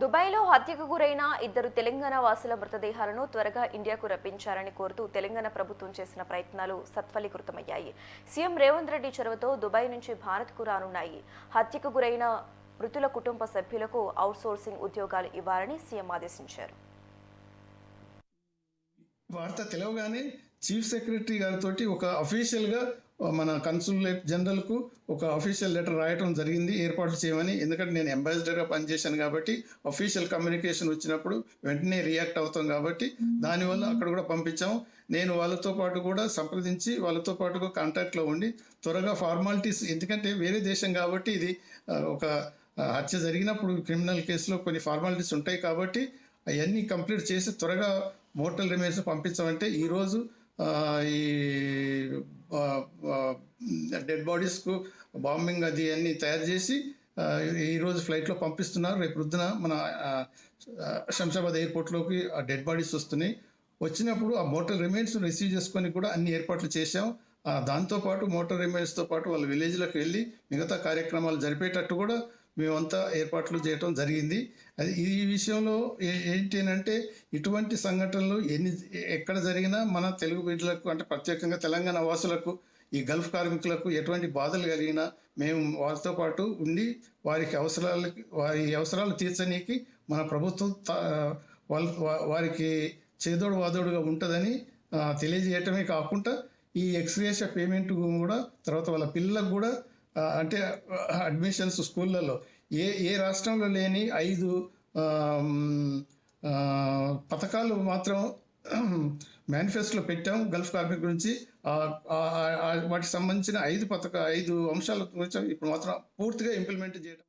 దుబాయ్లో హత్యకు గురైన ఇద్దరు తెలంగాణ వాసుల మృతదేహాలను త్వరగా ఇండియాకు రప్పించాలని కోరుతూ తెలంగాణ ప్రభుత్వం చేసిన ప్రయత్నాలు సత్ఫలీకృతమయ్యాయి. సీఎం రేవంత్ రెడ్డి చొరవతో దుబాయ్ నుంచి భారత్కు రానున్నాయి. హత్యకు గురైన మృతుల కుటుంబ సభ్యులకు అవుట్సోర్సింగ్ ఉద్యోగాలు ఇవ్వాలని సీఎం ఆదేశించారు. వార్త తెలవగానే చీఫ్ సెక్రటరీ గారితో ఒక అఫీషియల్గా మన కన్సులేట్ జనరల్కు ఒక అఫీషియల్ లెటర్ రాయటం జరిగింది, ఏర్పాట్లు చేయమని. ఎందుకంటే నేను అంబాసిడర్గా పనిచేశాను కాబట్టి అఫీషియల్ కమ్యూనికేషన్ వచ్చినప్పుడు వెంటనే రియాక్ట్ అవుతాం కాబట్టి దానివల్ల అక్కడ కూడా పంపించాము. నేను వాళ్ళతో పాటు కూడా సంప్రదించి వాళ్ళతో పాటుగా కాంటాక్ట్లో ఉండి త్వరగా ఫార్మాలిటీస్, ఎందుకంటే వేరే దేశం కాబట్టి ఇది ఒక హత్య జరిగినప్పుడు క్రిమినల్ కేసులో కొన్ని ఫార్మాలిటీస్ ఉంటాయి కాబట్టి అవన్నీ కంప్లీట్ చేసి త్వరగా మోర్టల్ రిమైన్స్ పంపించామంటే ఈరోజు ఈ డెడ్ బాడీస్కు బాంబింగ్ అది అన్నీ తయారు చేసి ఈరోజు ఫ్లైట్లో పంపిస్తున్నారు. రేపు పొద్దున మన శంషాబాద్ ఎయిర్పోర్ట్లోకి ఆ డెడ్ బాడీస్ వస్తున్నాయి. వచ్చినప్పుడు ఆ మోర్టల్ రిమైన్స్ రిసీవ్ చేసుకొని కూడా అన్ని ఏర్పాట్లు చేశాం. దాంతోపాటు మోర్టల్ రిమైన్స్తో పాటు వాళ్ళ విలేజ్లకు వెళ్ళి మిగతా కార్యక్రమాలు జరిపేటట్టు కూడా మేమంతా ఏర్పాట్లు చేయటం జరిగింది. అది ఈ విషయంలో ఏంటి అంటే ఇటువంటి సంఘటనలు ఎక్కడ జరిగినా మన తెలుగు బిడ్డలకు, అంటే ప్రత్యేకంగా తెలంగాణ వాసులకు, ఈ గల్ఫ్ కార్మికులకు ఎటువంటి బాధలు కలిగినా మేము వారితో పాటు ఉండి వారి అవసరాలు తీర్చనీకి మన ప్రభుత్వం వారికి చేదోడు వాదోడుగా ఉంటుందని తెలియజేయటమే కాకుండా ఈ ఎక్స్గ్రేషియా పేమెంట్ కూడా తర్వాత వాళ్ళ పిల్లలకు కూడా, అంటే అడ్మిషన్స్ స్కూళ్ళల్లో ఏ రాష్ట్రంలో లేని 5 పథకాలు మాత్రం మేనిఫెస్టోలో పెట్టాం గల్ఫ్ కార్మికుల గురించి. వాటికి సంబంధించిన 5 అంశాల గురించి ఇప్పుడు మాత్రం పూర్తిగా ఇంప్లిమెంట్ చేయడం.